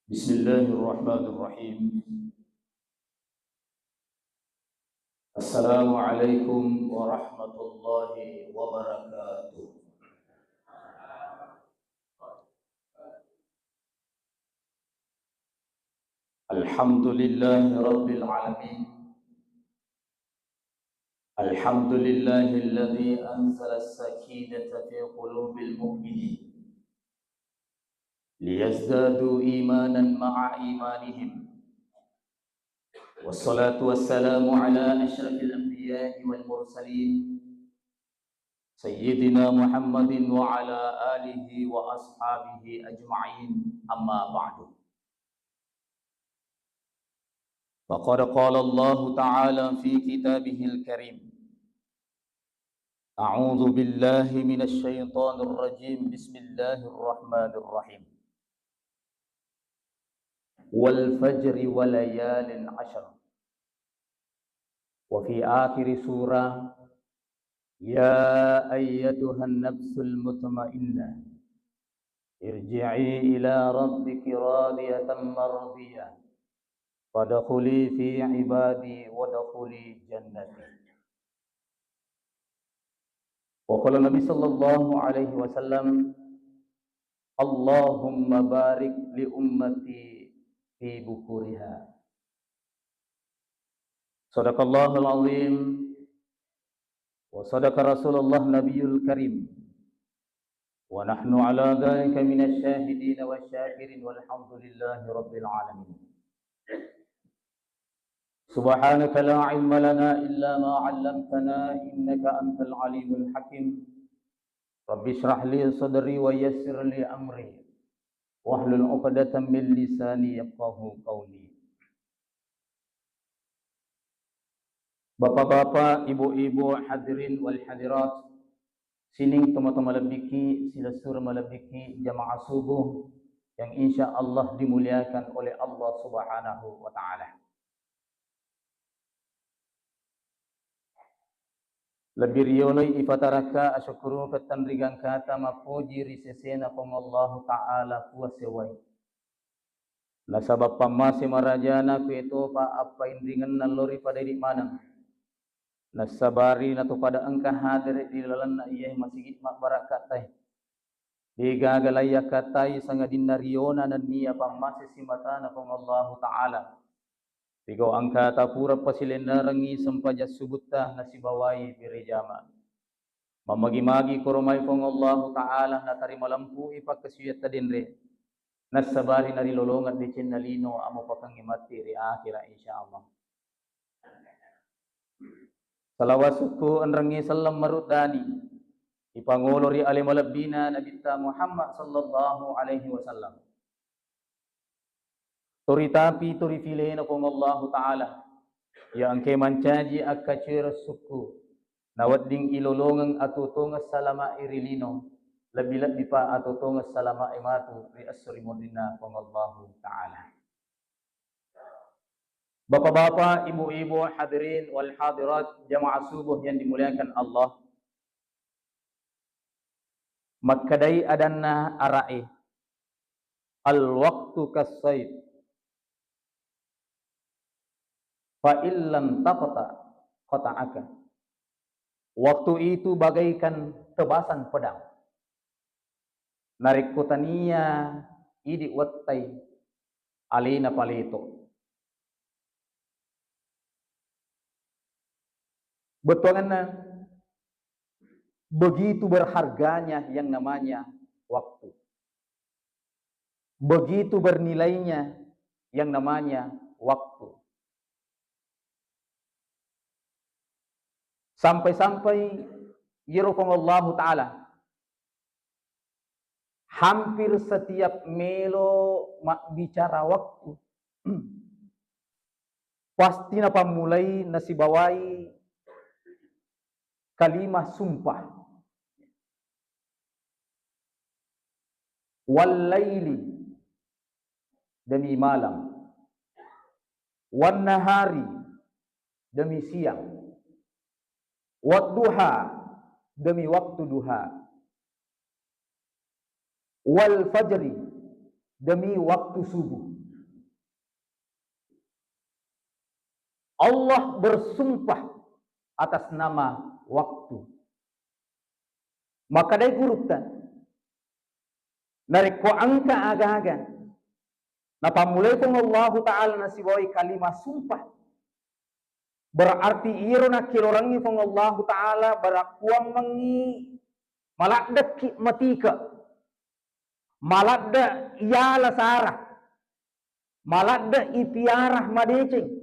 بسم الله الرحمن الرحيم. السلام عليكم ورحمة الله وبركاته. الحمد لله رب العالمين. الحمد لله الذي أنزل السكينة في قلوب المؤمنين ليزدادوا إيمانا مع إيمانهم، والصلاة والسلام على أشرف الأنبياء والمرسلين سيدنا محمد وعلى آله وأصحابه أجمعين. أما بعد، فقد قال الله تعالى في كتابه الكريم: أعوذ بالله من الشيطان الرجيم. بسم الله الرحمن الرحيم. والفجر وليال عشر. وفي آخر سورة: يا أيتها النفس المطمئنة ارجعي إلى ربك راضية مرضية فادخلي في عبادي وادخلي جنتي. وقال النبي صلى الله عليه وسلم: اللهم بارك لأمتي في بكورها. صدق الله العظيم وصدق رسول الله نبي الكريم، ونحن على ذلك من الشاهدين والشاكرين، والحمد لله رب العالمين. سبحانك لا علم لنا إلا ما علمتنا إنك أنت العليم الحكيم. رب اشرح لي صدري ويسر لي أمري واحلل عقدة من lisani yafqahu qawli. Bapak-bapak, ibu-ibu, hadirin wal hadirat, sining teman-teman malabiki, sila sur malabiki jamaah subuh yang insya Allah dimuliakan oleh Allah Subhanahu wa Ta'ala. Lebih rioloi ifataraka asyukuru ketanrigan kata mapuji risesena pong Allah Ta'ala kuasewai. Nasabab pamasi marajana ku ito pa apa indringan nalori pada di mana. Nasabari na to pada angka hadir di lalan na iyay masigit makbarakatay. Di gagalaya katay sangadin nariona na niya pamasi simata na pong Allah Ta'ala. Tigo angka tapura pasilin narangi sampaja subutta na sibawai birejama. Mamagi-magi koromay pong Allah Ta'ala na tarimalampu ipagkasuyat na dinre. Nasabari na rilolongan di chinalino amo pakangimati ri akhira insyaallah. Salawasuku anrangi salam marudani ipangulo ri alimalabina nabita Muhammad sallallahu alaihi wasallam. Turi tapi turi filena pong Allah Ta'ala yang ke mancaji akacir suku nawadding ilolongang atutungas salama irilino lebih pa atutungas salama imatu ri asri mudina pong Allah Ta'ala. Bapak-bapak, ibu-ibu, hadirin wal hadirat, jamaah subuh yang dimuliakan Allah. Makadai adanna arai al-waqtu kas-sayf fa illam taqta qata'aka. Waktu itu bagaikan tebasan pedang. Narik kutania idi wattai alina palito. Betulnya begitu berharganya yang namanya waktu. Begitu bernilainya yang namanya waktu. Sampai-sampai yirufung Allah Ta'ala hampir setiap melo bicara waktu pasti napa mulai nasibawai kalimah sumpah. Wal-laili demi malam, wan-nahari demi siang, wad-duha demi waktu duha, wal-fajri demi waktu subuh. Allah bersumpah atas nama waktu. Maka dari gurupta, dari ko angka aga-aga, napamulai kong Allah Ta'ala nasibawai kalimah sumpah. Berarti irona kilorangi kong Allah Ta'ala berakuang mangi malakda matika, malakda iyala sarah, malakda ipiarah madeceng.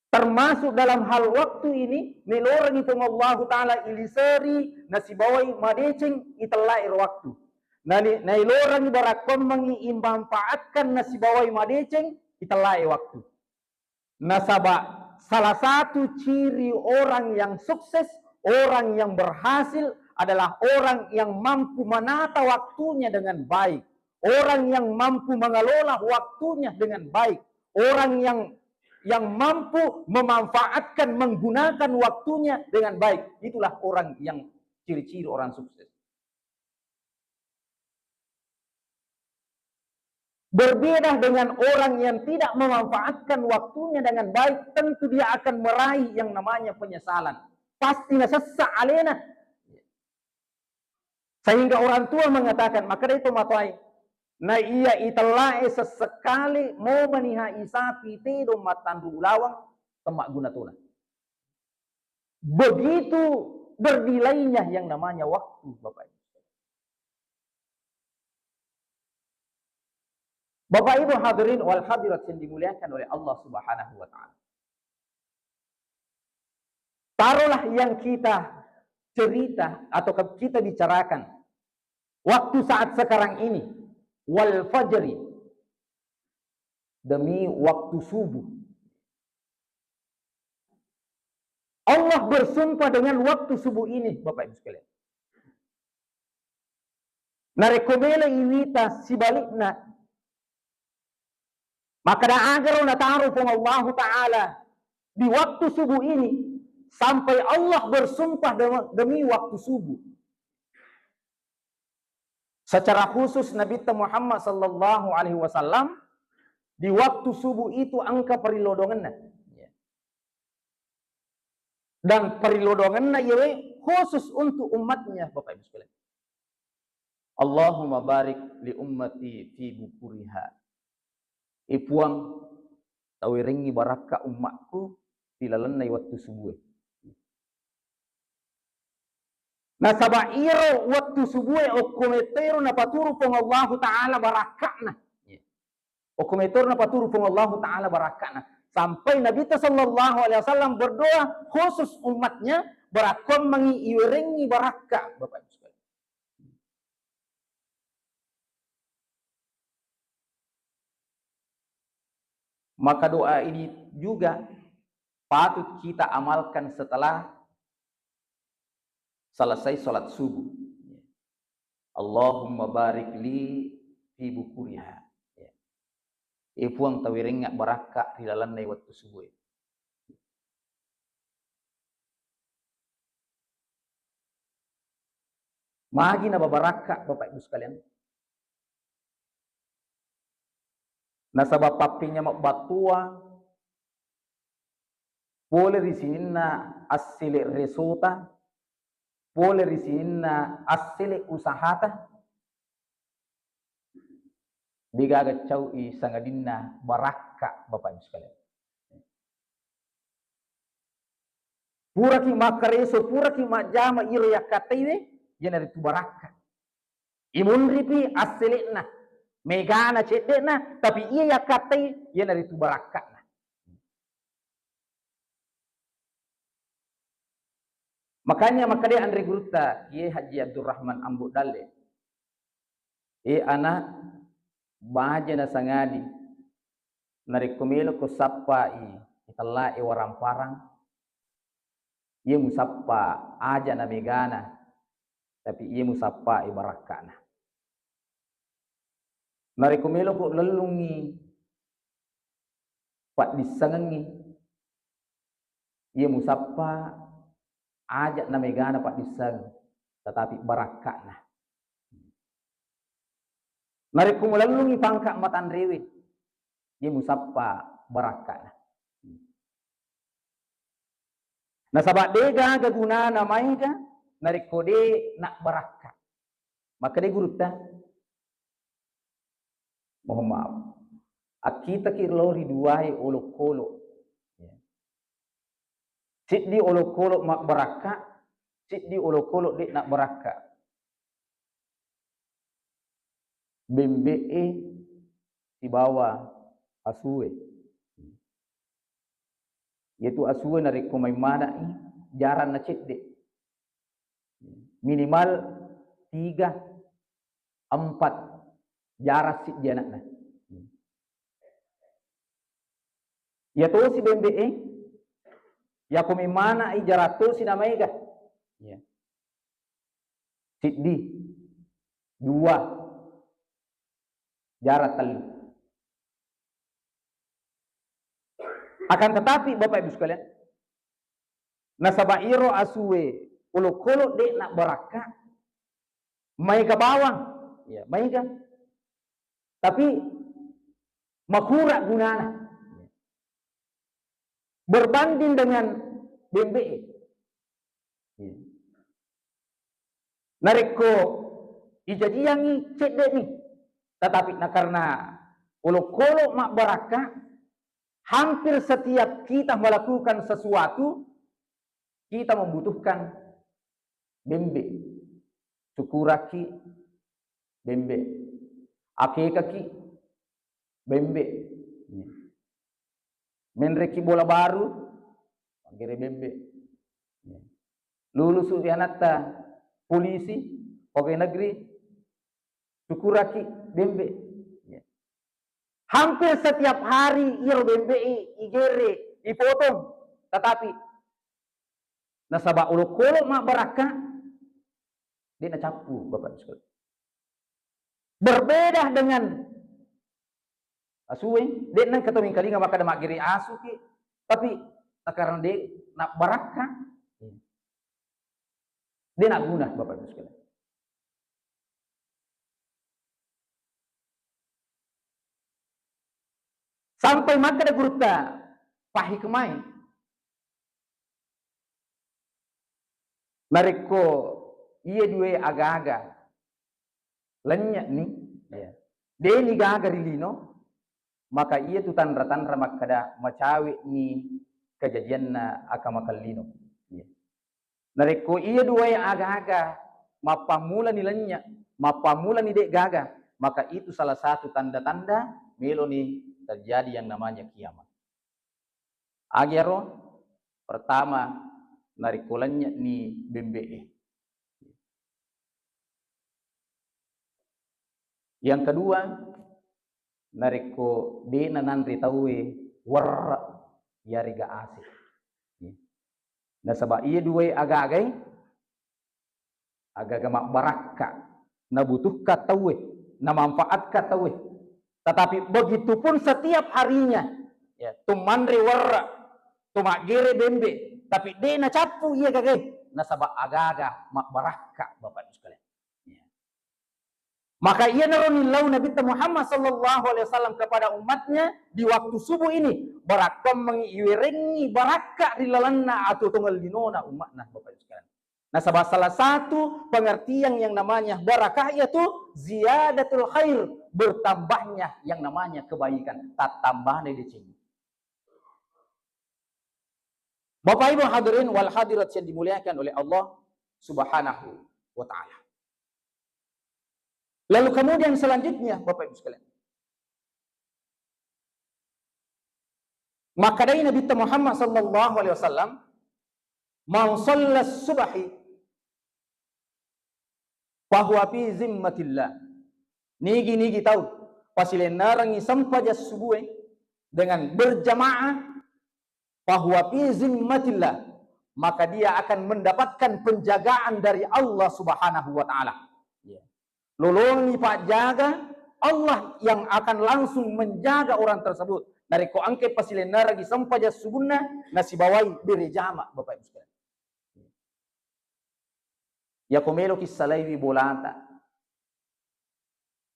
Termasuk dalam hal waktu ini, melorang itu Allah Ta'ala ilisari nasibawai madeceng italair waktu. Nailorang barakon mengimanfaatkan nasibawai madeceng italair waktu. Nasabah salah satu ciri orang yang sukses, orang yang berhasil adalah orang yang mampu menata waktunya dengan baik. Orang yang mampu mengelola waktunya dengan baik. Orang yang mampu memanfaatkan, menggunakan waktunya dengan baik. Itulah orang yang ciri-ciri orang sukses. Berbeda dengan orang yang tidak memanfaatkan waktunya dengan baik, tentu dia akan meraih yang namanya penyesalan. Pasti nasassa alena. Sehingga orang tua mengatakan, maka itu matuai, na iya italae sesekali mau menihai sapi tido matandu lawang temak guna tuna. Begitu bernilainya yang namanya waktu, Bapak Ibu. Bapak Ibu hadirin wal hadirat yang dimuliakan oleh Allah Subhanahu wa taala. Taruhlah yang kita cerita atau kita bicarakan waktu saat sekarang ini, wal fajri, demi waktu subuh. Allah bersumpah dengan waktu subuh ini, Bapak Ibu sekalian. Narekomela iwita sibalikna. Maka da agar na taruh Allah Ta'ala di waktu subuh ini sampai Allah bersumpah demi waktu subuh. Secara khusus Nabi Muhammad sallallahu alaihi wasallam di waktu subuh itu angka perilodonganna. Dan perilodonganna yawe khusus untuk umatnya, Bapak Ibu sekalian. Allahumma barik li ummati fi bukuriha. Ipuang tawiringi baraka umatku tilalanay waktu subuh. Nasaba iro waktu subuh o kometero na paturu pong Allah Ta'ala barakana. O kometero na paturu pong Allah Ta'ala barakana. Sampai Nabi sallallahu alaihi wasallam berdoa khusus umatnya barakon mengiiringi baraka, Bapak Ibu sekalian. Maka doa ini juga patut kita amalkan setelah selesai sholat subuh. Allahumma barik li fi bukuriha. Ipuang tawiringa baraka di dalam waktu subuh. Magi na babaraka, Bapak Ibu sekalian. Nasabab papinya batua, boleh risinna asile resota, boleh risinna asile usahata, digaga caui sangadinna baraka, Bapak Ibu sekalian. Pura ki makareso, pura ki majama iro yakataiwe, yana ritu baraka. Imun ripi asile na. Megana cedena tapi ia yakatai yana ritu baraka. Makanya dia Andre Guruta, ia Haji Abdurrahman Ambu Dalle. Anak bahaja na sangadi. Narikumelo ko sappa itala waramparang. Ia musappa aja na megana. Tapi ia musappa barakana. Narikumelo ko lalungi pat disangangi. Ia musappa ajak na megana pak disang tetapi barakana. Narikum lalungi pangka matan rewe. Ia musappa barakana. Nasabak dega gaguna namaiga nariko de nak baraka. Maka de guruta. Mohon maaf. Akita kirlori duai olok-olok. Cik di olok-olok mak baraka, cik di olok-olok de nak baraka. Bembe di bawah asue. Yaitu asue nariko may mana jaran na cik de. Minimal 3, 4 jarak si dia nak. Ya to si bembe ya kumi mana jarato si namai ka. Ya. Siddi 2 jarak telu. Akan tetapi Bapak Ibu sekalian, nasabairo asue ulo-kolo de nak baraka mai ke bawah. Ya, mai ka. Tapi makura gunana. Berbanding dengan bembe. Nareko ijadiangi cede ni. Tetapi karena ulo-kolo mak baraka, hampir setiap kita melakukan sesuatu, kita membutuhkan bembe. Syukuraki bembe. Akekaki bembe. Menreki bola baru, panggil bembe. Lulus ujianata polisi, pegawai negeri, syukuraki bembe. Hampir setiap hari iro bembe igere dipotong, tetapi nasabak ulo-kolo mak baraka dia nak capu Bapak sekalian. Berbeda dengan asuwe, dia nang ketemu kali nggak makan mak giri asu ki, tapi karena dia nak baraka, dia nak guna Bapak sekalian. Sampai maka ada gurta pahi kemai. Mereka iya dua aga-aga lenyak nih, dia ni gaga rilino, maka iya tu tandra-tandra makada macawi ni kejadian na akamakalino. Mereka iya dua aga-aga mapamula ni lenyak, mapamula ni dek gaga, maka itu salah satu tanda-tanda melo ni terjadi yang namanya kiamat. Agero pertama narikulannya ni bembe. Yang kedua nariko dena nandri tawe war yariga asik. Nah sebab iya dua aga-agai aga-aga mak baraka nabutuhka tawe na manfaatka tawe. Tetapi begitupun setiap harinya, ya, tumandri warra, tumakgere bembe, tapi dia na capu iya kagak, nasabak aga-aga mak baraka Bapak sekalian. Ya. Maka ia naronilau Nabi Muhammad sallallahu alaihi wasallam kepada umatnya di waktu subuh ini, barakam mengiwirengi baraka di lalanna atau tunggal dinona umatna Bapak sekalian. Nah, salah satu pengertian yang namanya barakah yaitu ziyadatul khair, bertambahnya yang namanya kebaikan, tak tambah dari sini. Bapak Ibu hadirin wal hadirat yang dimuliakan oleh Allah Subhanahu wa taala. Lalu kemudian selanjutnya Bapak Ibu sekalian, maka dari Nabi Muhammad sallallahu alaihi wasallam man shallas subhi bahwa fi zimmatillah. Nigi tahu pasilen narangi sampaja subuh dengan berjamaah bahwa fi zimmatillah, maka dia akan mendapatkan penjagaan dari Allah Subhanahu wa taala. Lolongi pak jaga Allah yang akan langsung menjaga orang tersebut. Dari ko angke pasilen narangi sampaja subuhna nasi bawai berjamaah Bapak Ibu sekalian. Ya komelo kisalaiwi bolata.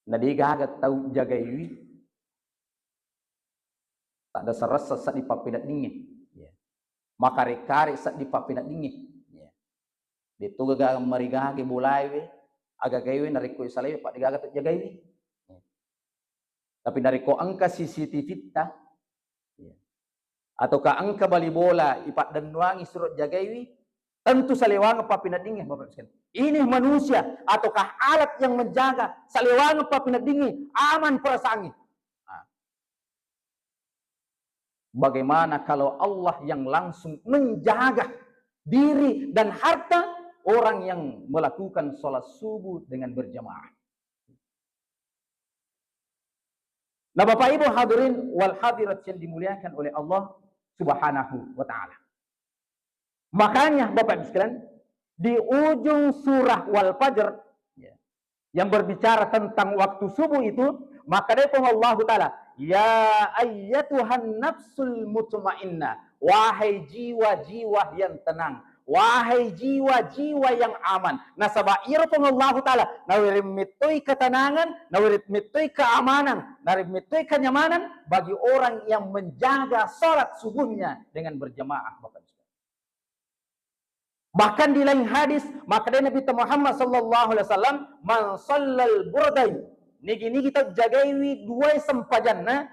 Nadi gagat tahu jaga iwi. Tak ada serasa saat dipapidat dingin. Makare-kare sa di papina dingi. Dito gaga marigaha ke bulay we, aga gaywe nariko isalay pa digaga ta jagay. Tapi nariko angka CCTV ta. Atau ka angka balibola ipat dan nuangi surut jagaywi, tentu salewanga pa pinadingi Bapak sekalian. Ini manusia ataukah alat yang menjaga salewanga pa pinadingi aman perasaannya. Bagaimana kalau Allah yang langsung menjaga diri dan harta orang yang melakukan sholat subuh dengan berjamaah. Nah Bapak Ibu hadirin wal hadirat yang dimuliakan oleh Allah Subhanahu wa ta'ala. Makanya Bapak Ibu sekalian, di ujung surah Wal Fajr yang berbicara tentang waktu subuh itu, maka dia Allah Ta'ala, ya ayyatuhan nafsul mutmainnah, wahai jiwa-jiwa yang tenang, wahai jiwa-jiwa yang aman. Nasaba irpun Allah Ta'ala, nawirim mitui ketenangan, nawirim mitui keamanan, nawirim mitui kenyamanan bagi orang yang menjaga salat subuhnya dengan berjamaah. Bahkan di lain hadis, maka Nabi Muhammad sallallahu alaihi wasallam, man shallal burdain, nigi kita jagaiwi dua sempajanna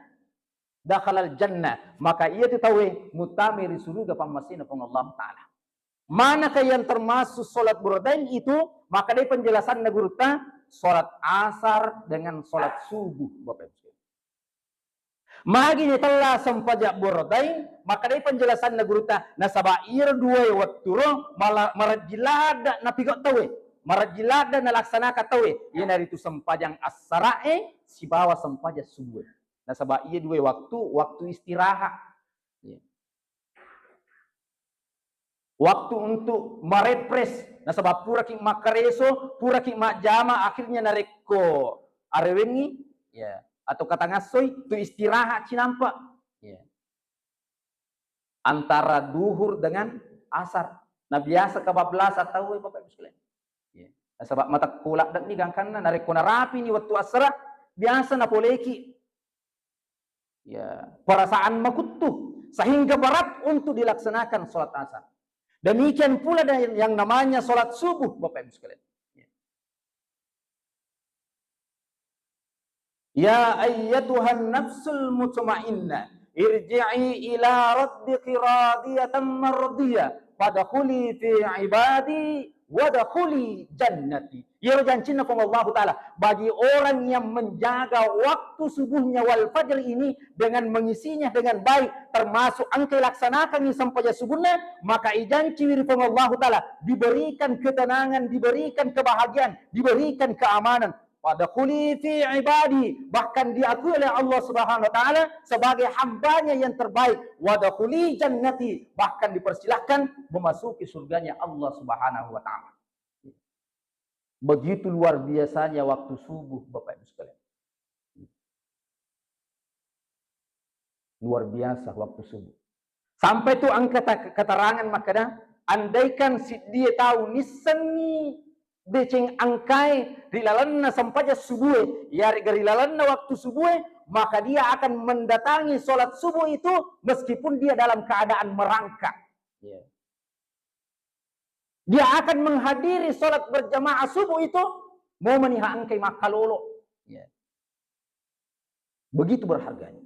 dakhalal jannah, maka ia tahu mutamiri surga pamasina pun Allah Ta'ala. Manakah yang termasuk solat burdain itu? Maka dari penjelasan Nagurta, solat asar dengan solat subuh, Bapak Ibu. Magini telah sempajak burdain, maka dari penjelasan Nagurta, nasabair dua waktu roh malah marajilada napigot tawe, marajilada nalaksanakan tawe. Ia dari itu sempajang asarae si bawa sempajak subuh. Nasabair dua waktu istirahat. Waktu untuk merepres, nasabab pura ki makareso, pura ki jama, akhirnya nareko arewengi, ya, atau kata ngasoy, itu istirahat cinampak, ya. Antara duhur dengan asar. Nah biasa kebablas atau Bapak Ibu sekalian. Ya. Nasabab mata kulak dan ni gangkan nareko narapi ni waktu asar, biasa napoleki. Ya, perasaan makutuh sehingga berat untuk dilaksanakan sholat asar. Demikian pula yang namanya sholat subuh, Bapak Ibu sekalian. Ya ayyatuhan nafsul mutmainnah, irji'i ila rabbiki radiyatan mardiyah, fadkhuli fi ibadi wadkhuli jannati. Ya janjinya Allah Ta'ala bagi orang yang menjaga waktu subuhnya wal fajr ini dengan mengisinya dengan baik, termasuk angka laksanakan ini sampai subuhnya, maka ijanci wirifan Allah Ta'ala diberikan ketenangan, diberikan kebahagiaan, diberikan keamanan. Fadkhuli fi ibadi, bahkan diakui oleh Allah Subhanahu wa taala sebagai hambanya yang terbaik. Wadkhuli jannati, bahkan dipersilahkan memasuki surganya Allah Subhanahu wa taala. Begitu luar biasanya waktu subuh, Bapak Ibu sekalian. Luar biasa waktu subuh. Sampai tu angka keterangan makanya andaikan si dia tahu nisani beceng angkai rilalanna sampainya subuh, ya rilalanna waktu subuh, maka dia akan mendatangi sholat subuh itu meskipun dia dalam keadaan merangkak. Yeah. Dia akan menghadiri sholat berjamaah subuh itu mau meniha angkai makalolo. Yeah. Begitu berharganya.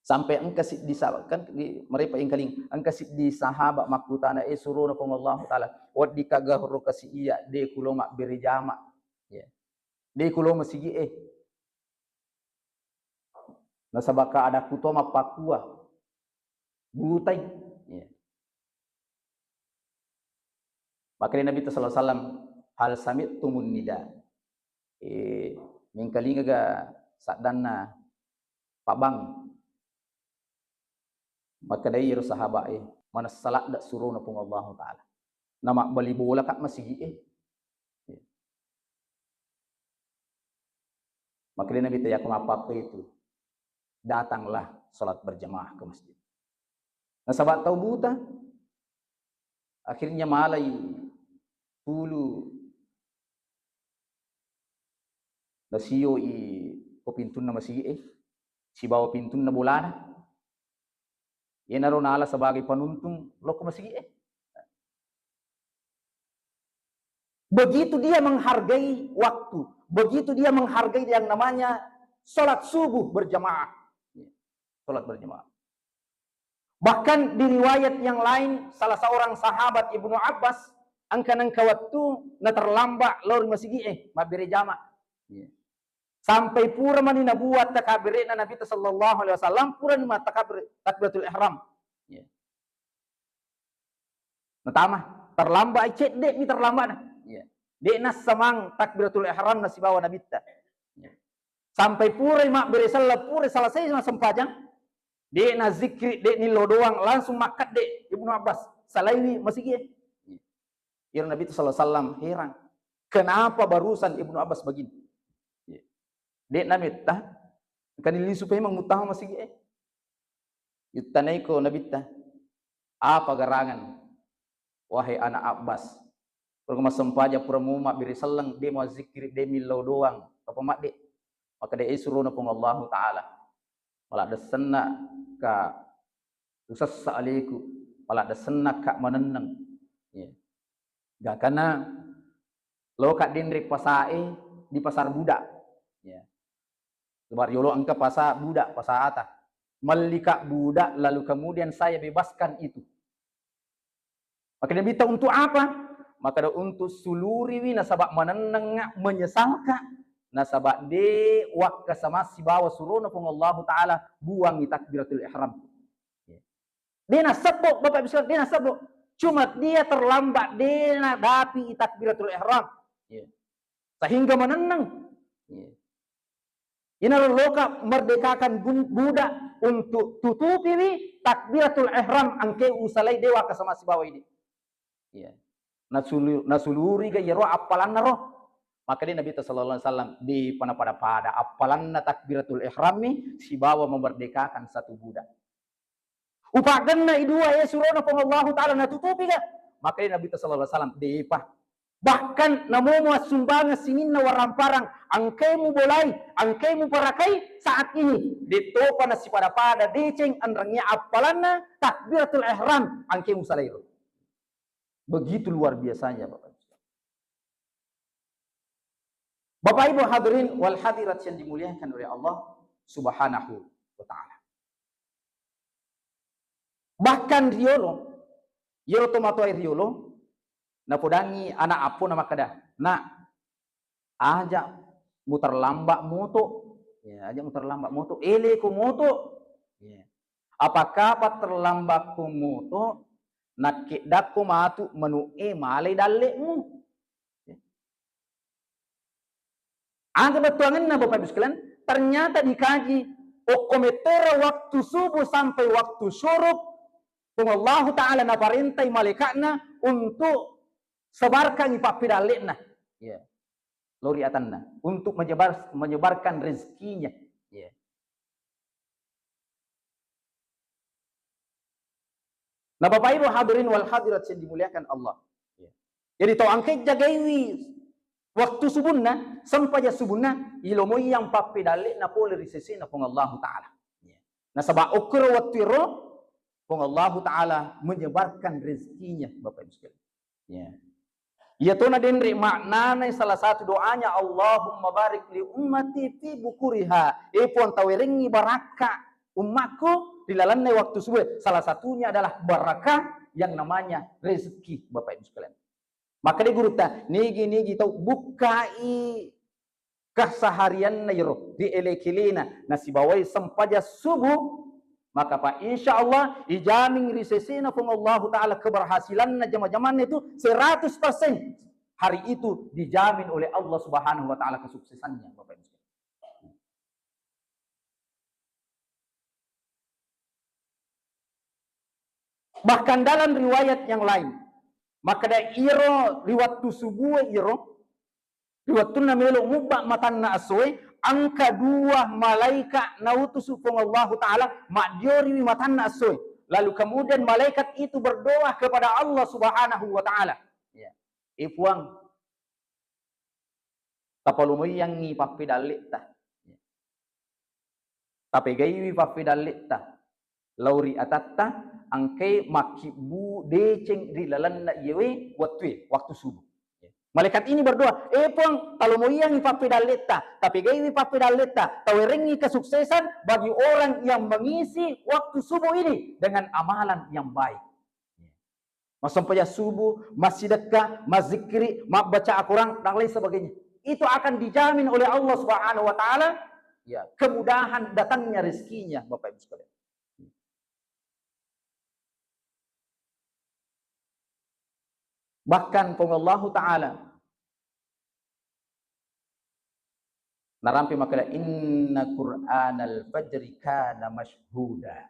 Sampai engkau di sahabat kan di mereka yang kaling engkau di sahabat makutana suruh pun Allah Taala wad dikagahru kasi iya de kulo mak berjama ya de kulo masigi nasabaka ada kutoma pakua butai ya. Maka Nabi sallallahu alaihi wasallam hal sami'tumun nida mingkaling ga sadana Pak Bang. Maka dari sahabat mana salat dak suruh na pun Allah Taala. Nama bali bola kat masih Maka dia Nabi tayakum apa itu. Datanglah salat berjamaah ke masjid. Nah sahabat tahu buta. Akhirnya malai pulu nasio ko pintun na masih si bawa pintun na bulana. Inaron ala sebagai penuntun loko masigi Begitu dia menghargai waktu, begitu dia menghargai yang namanya sholat subuh berjamaah. Sholat berjamaah. Bahkan di riwayat yang lain, salah seorang sahabat Ibnu Abbas, angka waktu na terlambat lor masigi mabere jamaah. Sampai pura mani nabuat takabirina Nabi sallallahu alaihi wasallam pura ni takabir takbiratul ihram. Natama terlambat cek dek ni terlambat. Dek nas samang takbiratul ihram nasi bawa Nabi ta. Sampai pura mak beri selesai sama sempajang. Dek na zikri dek ni lo doang langsung makat dek Ibnu Abbas. Salaini masih dia. Ya Nabi sallallahu alaihi wasallam heran. Kenapa barusan Ibnu Abbas begini? Dek Nabi ta kanili supaya mengutah masih dia. Yutanai ko Nabi ta. Apa garangan? Wahai anak Abbas. Kalau sempaja pura mumak biri selang dia mau zikir dia milau doang apa mak dek maka dia suruh napung Allah Taala malah ada senak ka usas saliku malah ada senak ka menenang gak karena lo kak dindrik pasai di pasar budak lebar yolo angka pasar budak pasar atas melika budak lalu kemudian saya bebaskan itu maka dia minta untuk apa? Maka untuk suluriwi nasabak menenang menyesalkan nasabak de wakka sama si bawa suruh pun Allah Taala buang takbiratul ihram. Dia nasabok Bapak bisa dia nasabok cuma dia terlambat dia dapi takbiratul ihram. Sehingga menenang. Ini loka merdekakan budak untuk tutupi takbiratul ihram angke usalai dewa ka sama si bawa ini. Nasuluri ga yero apalan naro maka dia Nabi sallallahu alaihi wasallam di pada apalan na takbiratul ihram ni si bawa memerdekakan satu budak upagan na idua surona pang Allah Taala natutupi ga maka dia Nabi sallallahu alaihi wasallam di bahkan namo sumbangan sinin na waramparang angkay mo bolay angkay mo parakai saat ini ditopa na si pada deceng anrangnya apalan na takbiratul ihram angkay mo salairo. Begitu luar biasanya Bapak Ibu. Bapak Ibu hadirin wal hadirat yang dimuliakan oleh Allah Subhanahu wa taala. Bahkan riolo tomato riolo na podangi anak apo nama kada. Nak aja muter lambak moto. Ya, aja muter lambak moto. Ele ko moto. Ya. Apakah terlambat ko moto? Nakik ko matu menu malay dalekmu. Angka betuangan na Bapak Ibu sekalian, ternyata dikaji okometer waktu subuh sampai waktu syuruk, Allah Taala na parintai malaikatna untuk sebarkan ipak dalekna. Ya. Lori atanna untuk menyebarkan rezekinya. Ya. Nah Bapak Ibu hadirin wal hadirat yang dimuliakan Allah. Jadi tau angke jagaiwi waktu subuhna sampai subuhna ilomoy yang papi dalik na pole risesi na pung Allah Taala. Nah sabab ukur waktu ro pung Allah Taala menyebarkan rezekinya Bapak Ibu sekalian. Ya to na denri maknana salah satu doanya Allahumma barik li ummati fi bukuriha. Pon tawiringi baraka umatku dilalannya waktu subuh salah satunya adalah barakah yang namanya rezeki Bapak Ibu sekalian. Maka dia guru ta nigi tau bukai keseharian na yero di elekilina nasi bawai sempaja subuh maka Pak insyaallah ijamin risesina pun Allah Taala keberhasilan na jama-jaman itu 100% hari itu dijamin oleh Allah Subhanahu wa taala kesuksesannya Bapak Ibu. Bahkan dalam riwayat yang lain, maka da iro riwayat subuh iro riwayat na melo mubak matan na asoy angka dua malaikat nautus pun Allah Taala makdiori matan na asoy. Lalu kemudian malaikat itu berdoa kepada Allah Subhanahu wa taala. Ya. Ipuang tapalumoy yang ngi papidalik ta. Tapi gaywi papidalik ta. lauri atatta angkai makibu deceng di lalan na yewe waktu subuh. Malaikat ini berdoa, pong kalau mau yang ipapidaleta, tapi gay ipapidaleta, tawiringi kesuksesan bagi orang yang mengisi waktu subuh ini dengan amalan yang baik. Sampai subuh, masih dekat, mazikri, baca Al-Quran, dan lain sebagainya. Itu akan dijamin oleh Allah Subhanahu wa taala, ya, kemudahan datangnya rezekinya, Bapak Ibu sekalian. Bahkan Allah taala narampi makala inna Qur'anal fajri kana mashhuda.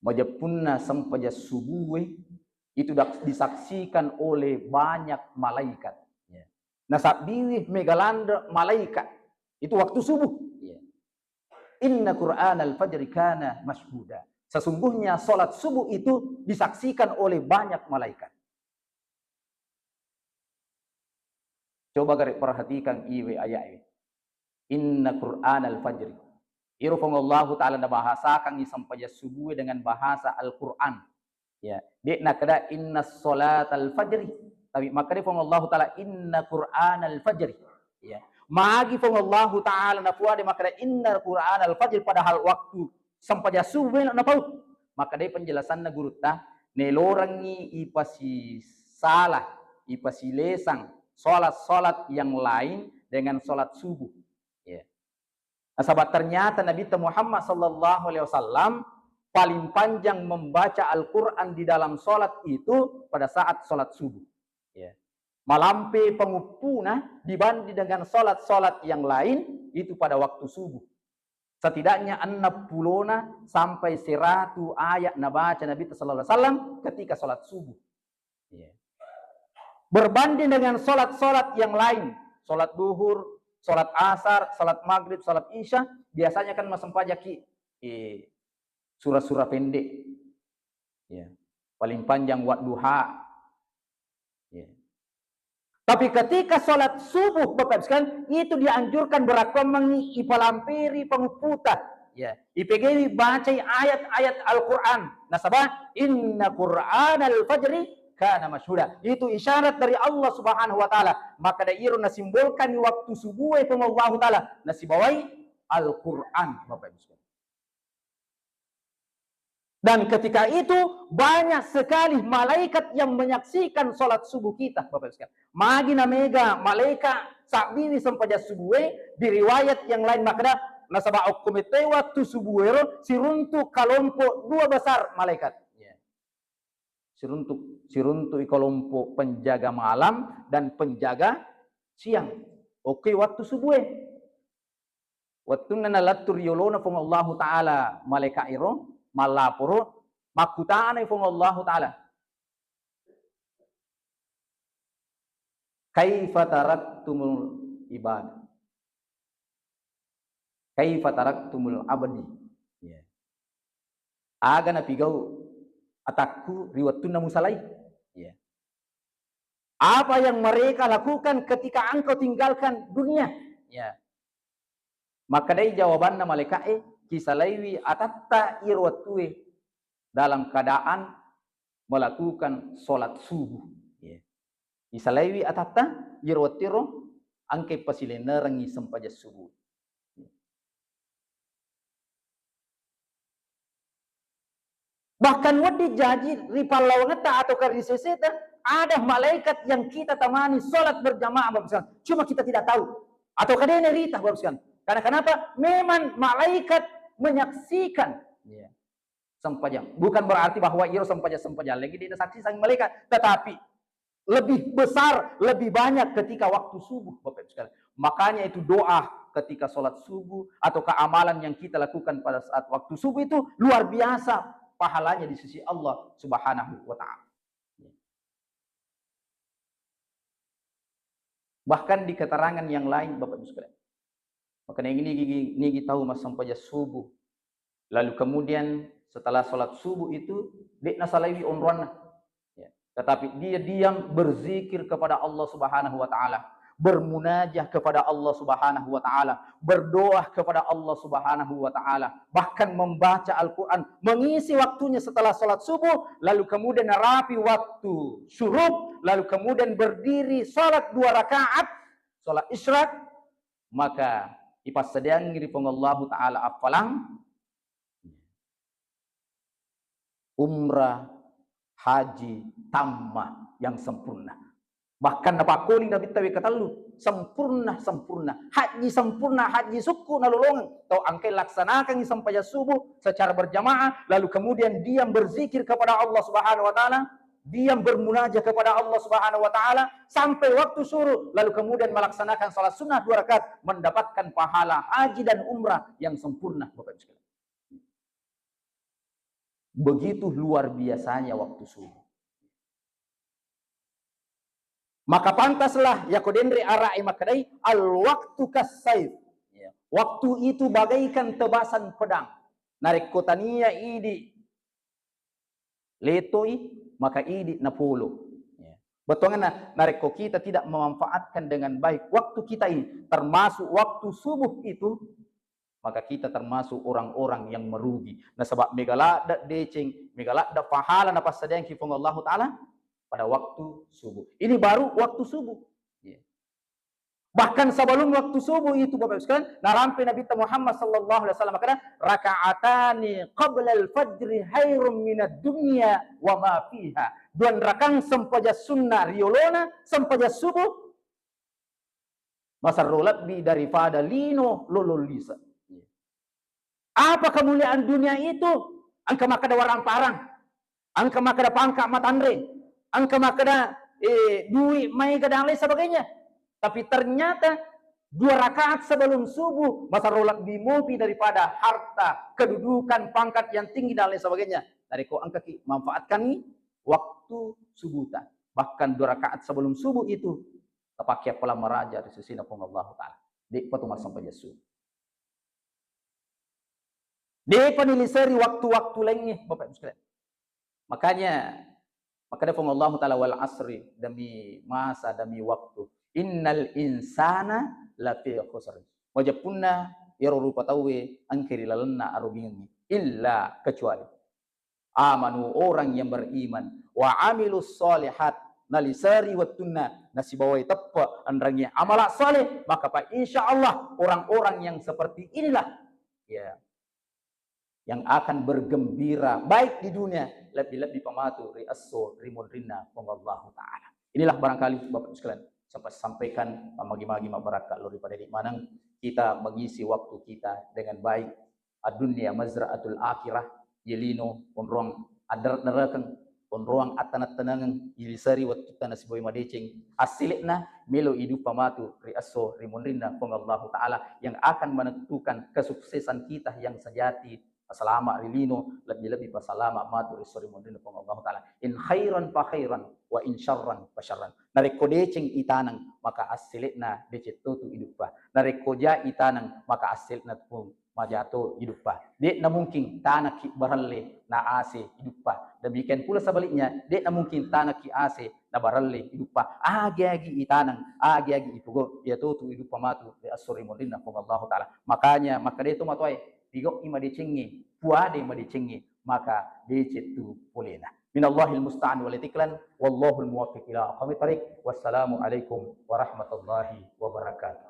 Majapunna sampai subuh itu disaksikan oleh banyak malaikat. Ya. Nasabiwi megalanda malaikat. Itu waktu subuh. Ya. Inna Qur'anal fajri kana mashhuda. Sesungguhnya salat subuh itu disaksikan oleh banyak malaikat. Coba garis perhatikan iwe ayat ini. Inna Qur'anal fajri. Irfang Allah Ta'ala na bahasa kang isampaya subuh dengan bahasa Al-Quran. Ya, dia nak kada inna salatal fajri. Tapi maka dia Allah Ta'ala inna Qur'anal fajri. Ya, magi Allah Ta'ala na puade maka inna Qur'anal fajri padahal waktu sampaya subuh na paut. Maka dia penjelasan na guru ta nelorangi ipasi salah, ipasi lesang salat yang lain dengan salat subuh. Ya. Sahabat ternyata Nabi Muhammad sallallahu alaihi wasallam paling panjang membaca Al-Quran di dalam salat itu pada saat salat subuh. Ya. Malampe pengupuna dibanding dengan salat-salat yang lain itu pada waktu subuh. Setidaknya 60 sampai 100 ayat nabaca Nabi sallallahu alaihi wasallam ketika salat subuh. Ya. Berbanding dengan salat-salat yang lain, salat duhur, salat asar, salat maghrib, salat isya, biasanya kan masampajaki surah-surah pendek. Ya. Paling panjang duha. Ya. Tapi ketika salat subuh, Bapak sekalian, itu dianjurkan berakamang ipalampiri penguputan. Ya. IPG baca ayat-ayat Al-Quran. Nasabah, inna Qur'anal fajri kana masyhuda. Itu isyarat dari Allah Subhanahu wa taala. Maka dairu nasimbolkan waktu subuh itu Allah taala nasibawai Al-Qur'an, Bapak Ibu sekalian. Dan ketika itu banyak sekali malaikat yang menyaksikan salat subuh kita, Bapak Ibu sekalian. Magina mega malaikat sabiwi sampai subuh di riwayat yang lain maka nasabah komite waktu subuh siruntuk kelompok dua besar malaikat. Siruntuk kelompok penjaga malam dan penjaga siang. Oke, waktu subuh. Waktu nana latur yolona fong Allah Ta'ala malaikat iro malapuro makutaan fong Allah Ta'ala. Kaifa taraktumul ibadah. Kaifa taraktumul abadi. Aga na pigau atakku riwatuna musalai. Ya. Apa yang mereka lakukan ketika engkau tinggalkan dunia? Ya. Maka dari jawaban malaikat kisalaiwi atatta irwatue dalam keadaan melakukan salat subuh. Ya. Kisalaiwi atatta irwatiro angke pasilenerangi sampaja subuh. Bahkan wadi jadi ripalawangeta atau kariseseta ada malaikat yang kita temani salat berjamaah Bapak. Cuma kita tidak tahu atau kadene rita Bapak. Karena kenapa? Memang malaikat menyaksikan ya. Sampajang. Bukan berarti bahwa ia sampajang lagi tidak saksi sang malaikat, tetapi lebih besar, lebih banyak ketika waktu subuh Bapak sekalian. Makanya itu doa ketika salat subuh atau keamalan yang kita lakukan pada saat waktu subuh itu luar biasa pahalanya di sisi Allah Subhanahu wa taala. Bahkan di keterangan yang lain Bapak Ibu sekalian. Makanya ini kita tahu mas sampai subuh. Lalu kemudian setelah salat subuh itu dia nasalawi onron. Ya. Tetapi dia diam berzikir kepada Allah Subhanahu wa taala. bermunajah kepada Allah Subhanahu wa taala, berdoa kepada Allah Subhanahu wa taala, bahkan membaca Al-Qur'an, mengisi waktunya setelah salat subuh, lalu kemudian rapi waktu syuruk, lalu kemudian berdiri salat 2 rakaat, salat isyraq, maka ipasedang ri Allah taala afalang umrah haji tamma yang sempurna. Bahkan napakuli na bitawi katalu sempurna haji sempurna, haji suku nalulungan tau angkai laksanakan sampai subuh secara berjamaah, lalu kemudian diam berzikir kepada Allah Subhanahu wa taala, diam bermunajah kepada Allah Subhanahu wa taala sampai waktu suruh, lalu kemudian melaksanakan salat sunnah 2 rakaat, mendapatkan pahala haji dan umrah yang sempurna. Bapak Ibu sekalian, begitu luar biasanya waktu subuh. Maka pantaslah yakodendri arai makadai al waktu kasayf. Waktu itu bagaikan tebasan pedang. Narik kotania idi letoi maka idi napolo. Betulnya narik kita tidak memanfaatkan dengan baik waktu kita ini, termasuk waktu subuh itu, maka kita termasuk orang-orang yang merugi. Nah sebab megalada deceng, megalada pahala na pasadang kifung Allah taala pada waktu subuh. Ini baru waktu subuh. Bahkan sebelum waktu subuh itu Bapak Ibu sekalian, narampi Nabi Muhammad sallallahu alaihi wasallam kata, rakaatani qabla al-fajr khairum minad dunya wa ma fiha. 2 rakaat sempaja sunnah riolona sempaja subuh masarro lebih daripada lino lololisa. Apa kemuliaan dunia itu? Angka makada warang parang, angka makada pangka matandre, angka makada duit mai kadang lain sebagainya. Tapi ternyata 2 rakaat sebelum subuh masa rolat bimopi daripada harta, kedudukan, pangkat yang tinggi dan lain sebagainya. Dari ko angka ki manfaatkan nih waktu subuh. Bahkan 2 rakaat sebelum subuh itu terpakai pola meraja di sisi Allah taala. Di patumar sampai Yesus. Dia penilisari waktu-waktu lainnya Bapak Ibu sekalian. Makanya Allah taala wal asri, demi masa demi waktu. Innal insana lafi khusr. Wajapunna yarupa tawe angkiri lalenna arubingi illa kecuali amanu, orang yang beriman, wa amilus solihat, nalisari wattunna nasibawai teppa andrangi amala saleh, maka pa insyaallah orang-orang yang seperti inilah ya yang akan bergembira baik di dunia lebih-lebih pamatu riasso rimudrinna Allah taala. Inilah barangkali Bapak Ibu sekalian sampai sampaikan magi-magi masyarakat lori pada di mana kita mengisi waktu kita dengan baik. Ad-dunya mazra'atul akhirah yelino onruang adar nerakan onruang atanat tenangan yilisari waktu tanah siboy madeceng asilitna melo hidup pamatu riasso rimudrinna Allah taala yang akan menentukan kesuksesan kita yang sejati. Selama rilino lebih-lebih pasalama matu isori modin pong Allah taala. In khairan fa khairan wa in syarran fa syarran. Nareko deceng itanang maka asilitna decetutu hidup pa. Nareko ja itanang maka asilitna pun majato hidup pa. Dek na mungkin tanah ki baralle na ase hidup pa. Demikian pula sebaliknya, dek na mungkin tanah ki ase na baralle hidup pa. Agi-agi itanang, agi-agi ipugo ya tutu hidup pa matu di asori modin pong Allah taala. Makanya maka itu matuai Bigok ima dicengi, puade ima dicengi, maka decetu polena. Minallahil musta'an wal itiklan, wallahul muwaffiq ila aqwamit thariq. Wassalamu alaikum warahmatullahi wabarakatuh.